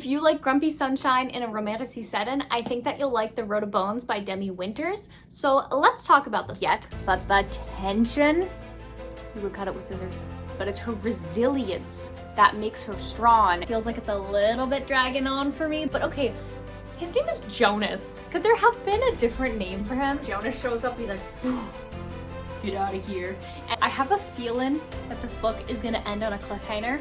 If you like Grumpy Sunshine in a romantic setting, I think that you'll like The Road of Bones by DEMI Winters. So let's talk about this yet. But the tension, you would cut it with scissors. But it's her resilience that makes her strong. It feels like it's a little bit dragging on for me, but okay. His name is Jonas. Could there have been a different name for him? Jonas shows up, he's like, get out of here. And I have a feeling that this book is gonna end on a cliffhanger.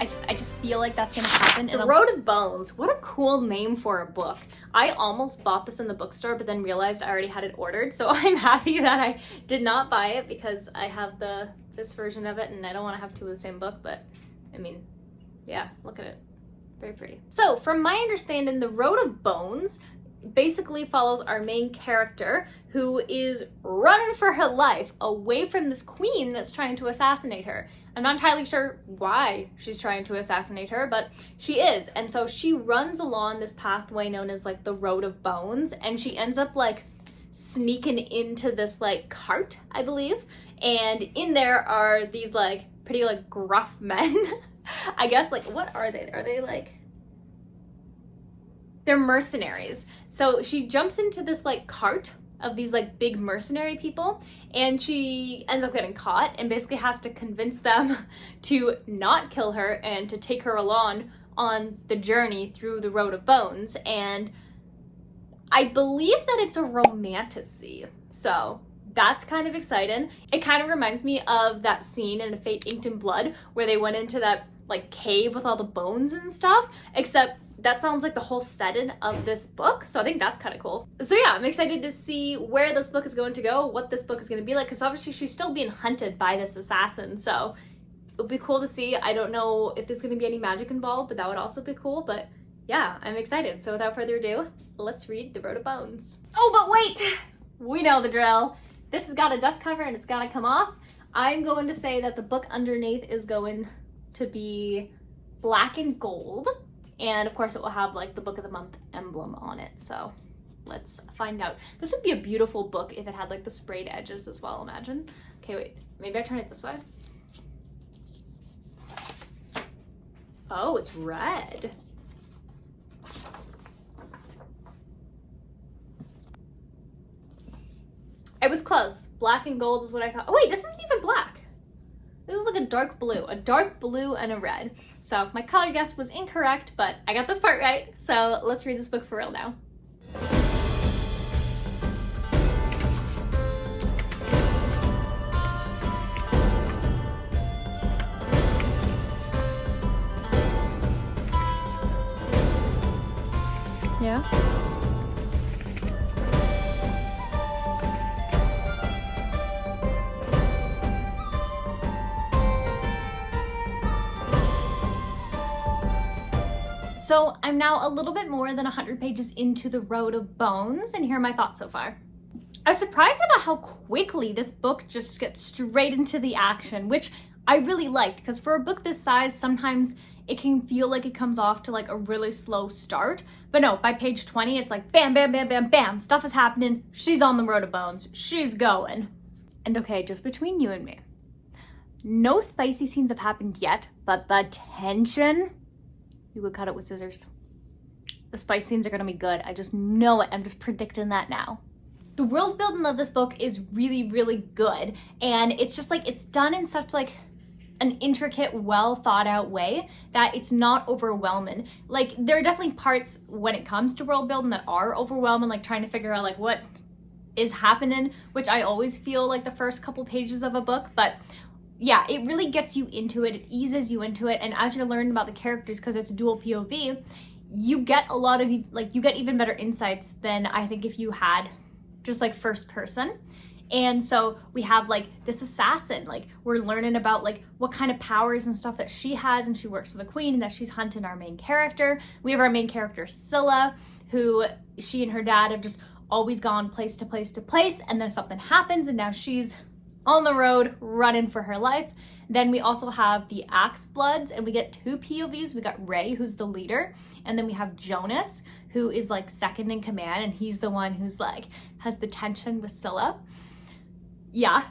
I just feel like that's gonna happen. The Road of Bones, what a cool name for a book. I almost bought this in the bookstore, but then realized I already had it ordered. So I'm happy that I did not buy it because I have this version of it and I don't wanna have two of the same book, but I mean, yeah, look at it. Very pretty. So from my understanding, The Road of Bones basically follows our main character who is running for her life away from this queen that's trying to assassinate her. I'm not entirely sure why she's trying to assassinate her, but she is. And so she runs along this pathway known as like the Road of Bones, and she ends up like sneaking into this like cart, I believe. And in there are these like pretty like gruff men. I guess, like, what are they? Are they like, they're mercenaries. So she jumps into this like cart of these like big mercenary people, and she ends up getting caught and basically has to convince them to not kill her and to take her along on the journey through the Road of Bones. And I believe that it's a romantasy, so that's kind of exciting. It kind of reminds me of that scene in A Fate Inked in Blood where they went into that like cave with all the bones and stuff, except that sounds like the whole setting of this book, so I think that's kind of cool. So yeah, I'm excited to see where this book is going to go, what this book is going to be like, because obviously she's still being hunted by this assassin, so it would be cool to see. I don't know if there's going to be any magic involved, but that would also be cool. But yeah, I'm excited. So without further ado, let's read The Road of Bones. Oh, but wait! We know the drill. This has got a dust cover and it's got to come off. I'm going to say that the book underneath is going to be black and gold. And of course it will have like the Book of the Month emblem on it. So let's find out. This would be a beautiful book if it had like the sprayed edges as well, imagine. Okay, wait, maybe I turn it this way. Oh, it's red. It was close. Black and gold is what I thought. Oh wait, this isn't even black. This is like a dark blue and a red. So my color guess was incorrect, but I got this part right. So let's read this book for real now. Yeah. So I'm now a little bit more than 100 pages into The Road of Bones, and here are my thoughts so far. I was surprised about how quickly this book just gets straight into the action, which I really liked, because for a book this size, sometimes it can feel like it comes off to like a really slow start. But no, by page 20, it's like bam, bam, bam, bam, bam, stuff is happening, she's on the Road of Bones, she's going. And okay, just between you and me, no spicy scenes have happened yet, but the tension, you could cut it with scissors. The spice scenes are gonna be good. I just know it. I'm just predicting that now. The world building of this book is really, really good. And it's just like, it's done in such like an intricate, well thought out way that it's not overwhelming. Like there are definitely parts when it comes to world building that are overwhelming, like trying to figure out like what is happening, which I always feel like the first couple pages of a book, but yeah, it really gets you into it, it eases you into it, and as you're learning about the characters, because it's dual POV, you get a lot of, like, you get even better insights than I think if you had just like first person. And so we have like this assassin, like we're learning about like what kind of powers and stuff that she has, and she works for the queen, and that she's hunting our main character. We have our main character Silla, who she and her dad have just always gone place to place to place, and then something happens and now she's on the road running for her life. Then we also have the Axe Bloods, and we get two POVs. We got Ray, who's the leader, and then we have Jonas, who is like second in command, and he's the one who's like has the tension with Silla. Yeah.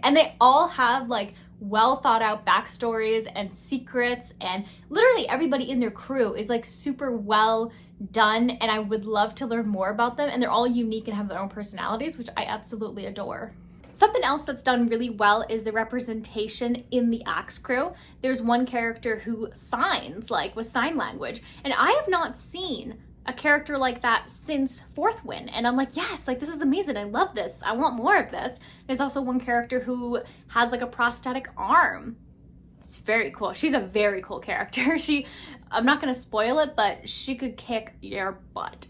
And they all have like well thought out backstories and secrets, and literally everybody in their crew is like super well done, and I would love to learn more about them, and they're all unique and have their own personalities, which I absolutely adore. Something else that's done really well is the representation in the Axe crew. There's one character who signs, like with sign language, and I have not seen a character like that since Fourth Win, and I'm like, yes, like this is amazing, I love this, I want more of this. There's also one character who has like a prosthetic arm. It's very cool. She's a very cool character. I'm not gonna spoil it, but she could kick your butt.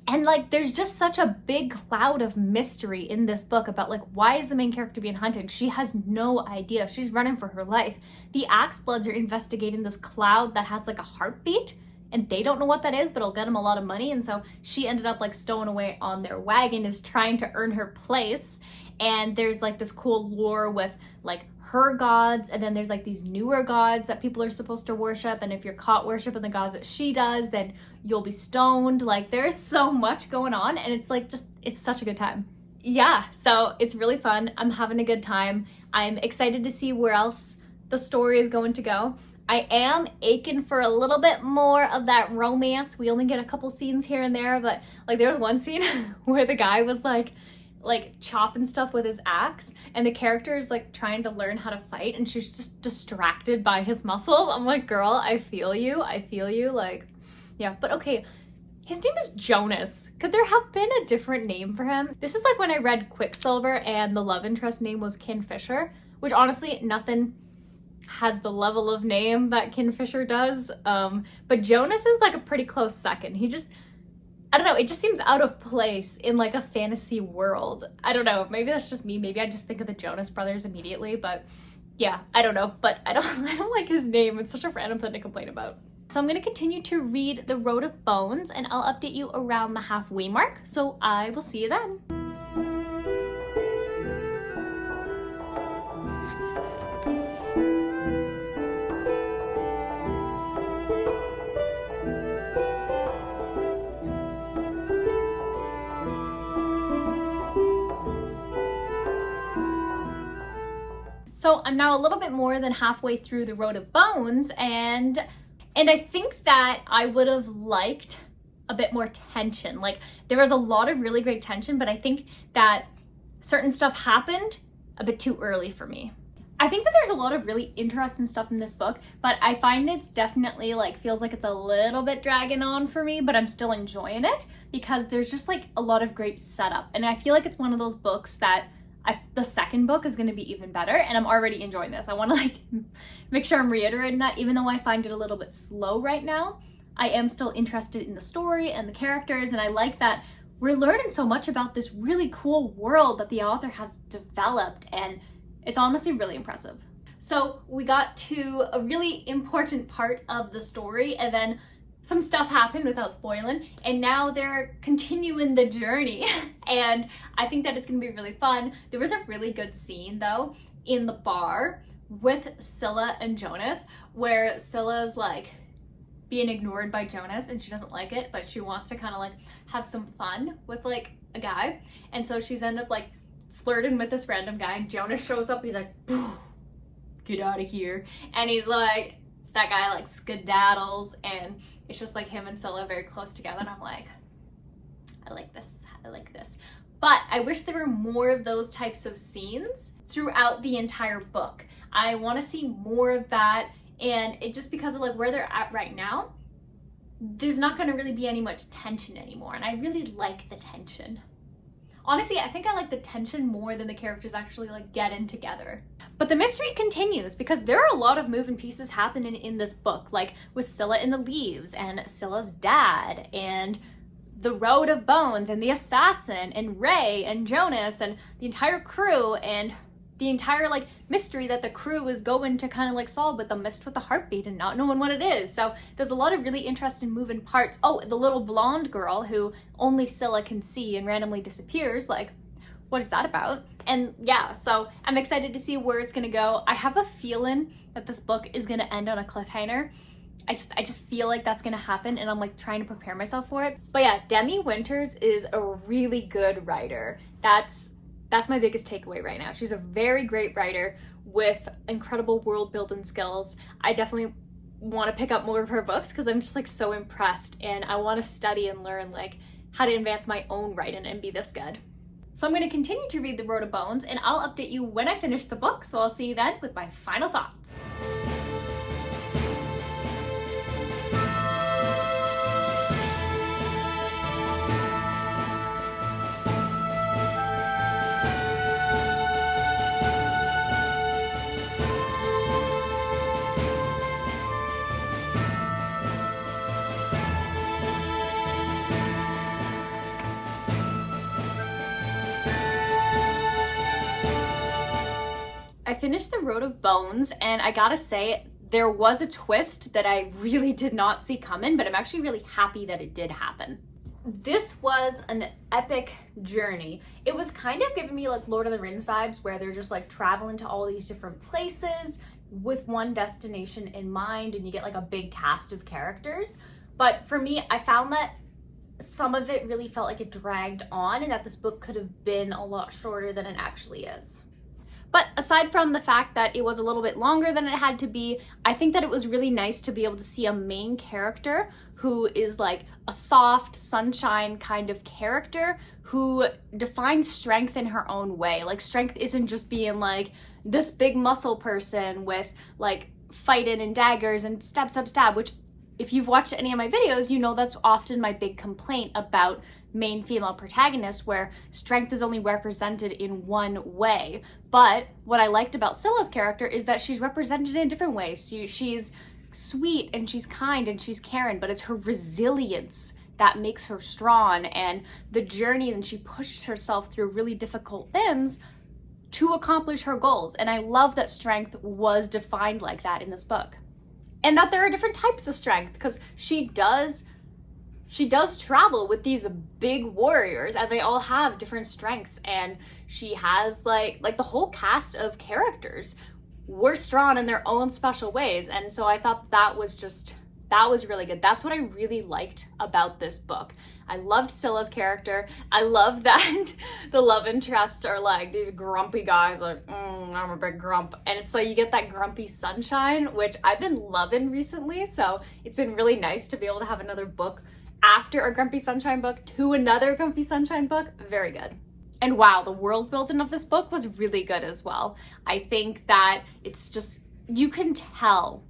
And like, there's just such a big cloud of mystery in this book about like, why is the main character being hunted? She has no idea. She's running for her life. The Axe Bloods are investigating this cloud that has like a heartbeat, and they don't know what that is, but it'll get them a lot of money. And so she ended up like stowing away on their wagon, is trying to earn her place. And there's like this cool lore with like her gods, and then there's like these newer gods that people are supposed to worship, and if you're caught worshiping the gods that she does, then you'll be stoned. Like there's so much going on, and it's like it's such a good time. Yeah, so it's really fun. I'm having a good time. I'm excited to see where else the story is going to go. I am aching for a little bit more of that romance. We only get a couple scenes here and there, but like there was one scene where the guy was like chopping stuff with his axe, and the character is like trying to learn how to fight, and she's just distracted by his muscles. I'm like, girl, I feel you, like, yeah. But okay, his name is Jonas. Could there have been a different name for him? This is like when I read Quicksilver and the love interest name was Kingfisher, which honestly nothing has the level of name that Kingfisher does, but Jonas is like a pretty close second. I don't know, it just seems out of place in like a fantasy world. I don't know, maybe that's just me. Maybe I just think of the Jonas Brothers immediately, but yeah, I don't know. But I don't like his name. It's such a random thing to complain about. So I'm gonna continue to read The Road of Bones, and I'll update you around the halfway mark. So I will see you then. So I'm now a little bit more than halfway through The Road of Bones, and I think that I would have liked a bit more tension. Like there was a lot of really great tension, but I think that certain stuff happened a bit too early for me. I think that there's a lot of really interesting stuff in this book, but I find it's definitely like feels like it's a little bit dragging on for me, but I'm still enjoying it because there's just like a lot of great setup. And I feel like it's one of those books that the second book is going to be even better, and I'm already enjoying this. I want to like make sure I'm reiterating that even though I find it a little bit slow right now, I am still interested in the story and the characters, and I like that we're learning so much about this really cool world that the author has developed, and it's honestly really impressive. So we got to a really important part of the story, and then some stuff happened without spoiling, and now they're continuing the journey. And I think that it's gonna be really fun. There was a really good scene though in the bar with Silla and Jonas, where Silla's like being ignored by Jonas and she doesn't like it, but she wants to kind of like have some fun with like a guy. And so she's ended up like flirting with this random guy, and Jonas shows up, he's like, get out of here. And he's like, that guy like skedaddles, and it's just like him and Silla very close together, and I'm like, I like this. But I wish there were more of those types of scenes throughout the entire book. I want to see more of that, and it just because of like where they're at right now, there's not going to really be any much tension anymore, and I really like the tension. Honestly, I think I like the tension more than the characters actually like getting together. But the mystery continues because there are a lot of moving pieces happening in this book, like with Silla in the Leaves and Silla's dad and The Road of Bones and the assassin and Ray and Jonas and the entire crew and the entire like mystery that the crew is going to kind of like solve with the mist with the heartbeat and not knowing what it is. So there's a lot of really interesting moving parts. Oh, the little blonde girl who only Silla can see and randomly disappears, like what is that about? And yeah, so I'm excited to see where it's gonna go. I have a feeling that this book is gonna end on a cliffhanger. I just feel like that's gonna happen, and I'm like trying to prepare myself for it. But yeah, DEMI Winters is a really good writer. That's my biggest takeaway right now. She's a very great writer with incredible world building skills. I definitely want to pick up more of her books because I'm just like so impressed, and I want to study and learn like how to advance my own writing and be this good. So I'm going to continue to read The Road of Bones, and I'll update you when I finish the book, so I'll see you then with my final thoughts. I finished The Road of Bones, and I gotta say, there was a twist that I really did not see coming, but I'm actually really happy that it did happen. This was an epic journey. It was kind of giving me like Lord of the Rings vibes, where they're just like traveling to all these different places with one destination in mind, and you get like a big cast of characters. But for me, I found that some of it really felt like it dragged on, and that this book could have been a lot shorter than it actually is. But aside from the fact that it was a little bit longer than it had to be, I think that it was really nice to be able to see a main character who is like a soft, sunshine kind of character who defines strength in her own way. Like, strength isn't just being like this big muscle person with like fighting and daggers and stab, stab, stab, which if you've watched any of my videos, you know that's often my big complaint about main female protagonists, where strength is only represented in one way. But what I liked about Silla's character is that she's represented in different ways. She's sweet and she's kind and she's caring, but it's her resilience that makes her strong, and the journey, and she pushes herself through really difficult things to accomplish her goals. And I love that strength was defined like that in this book. And that there are different types of strength, because she does travel with these big warriors, and they all have different strengths, and she has like the whole cast of characters were strong in their own special ways. And so I thought that was really good. That's what I really liked about this book. I loved Silla's character. I love that the love interests are like these grumpy guys, like, I'm a big grump. And it's so you get that grumpy sunshine, which I've been loving recently. So it's been really nice to be able to have another book after a Grumpy Sunshine book to another Grumpy Sunshine book. Very good. And wow, the world building of this book was really good as well. I think that it's just, you can tell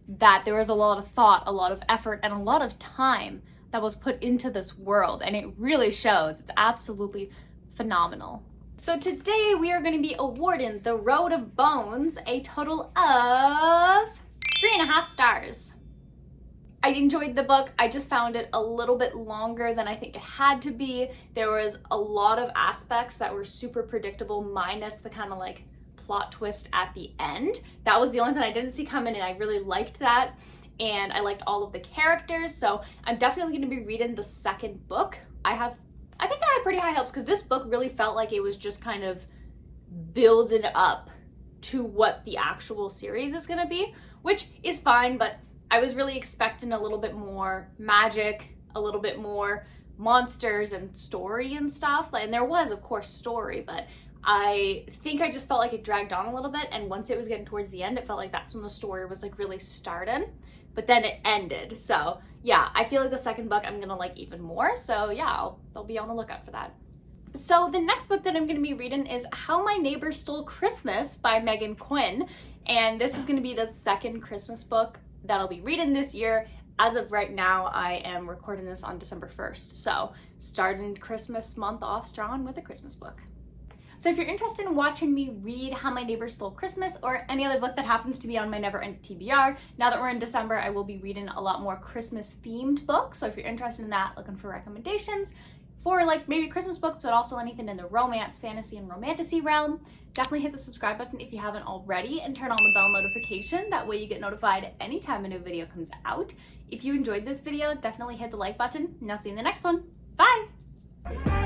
that there was a lot of thought, a lot of effort, and a lot of time that was put into this world, and it really shows. It's absolutely phenomenal. So today we are going to be awarding The Road of Bones a total of 3.5 stars. I enjoyed the book. I just found it a little bit longer than I think it had to be. There was a lot of aspects that were super predictable, minus the kind of like plot twist at the end. That was the only thing I didn't see coming, and I really liked that. And I liked all of the characters. So I'm definitely going to be reading the second book. I think I had pretty high hopes, because this book really felt like it was just kind of building up to what the actual series is going to be, which is fine, but I was really expecting a little bit more magic, a little bit more monsters and story and stuff. And there was, of course, story, but I think I just felt like it dragged on a little bit. And once it was getting towards the end, it felt like that's when the story was like really starting, but then it ended. So yeah, I feel like the second book I'm gonna like even more. So yeah, I'll be on the lookout for that. So the next book that I'm gonna be reading is How My Neighbor Stole Christmas by Megan Quinn. And this is gonna be the second Christmas book that I'll be reading this year. As of right now, I am recording this on December 1st. So starting Christmas month off strong with a Christmas book. So if you're interested in watching me read How My Neighbor Stole Christmas, or any other book that happens to be on my Never End TBR, now that we're in December, I will be reading a lot more Christmas themed books. So if you're interested in that, looking for recommendations for like maybe Christmas books, but also anything in the romance, fantasy, and romantasy realm, definitely hit the subscribe button if you haven't already, and turn on the bell notification. That way you get notified anytime a new video comes out. If you enjoyed this video, definitely hit the like button, and I'll see you in the next one. Bye!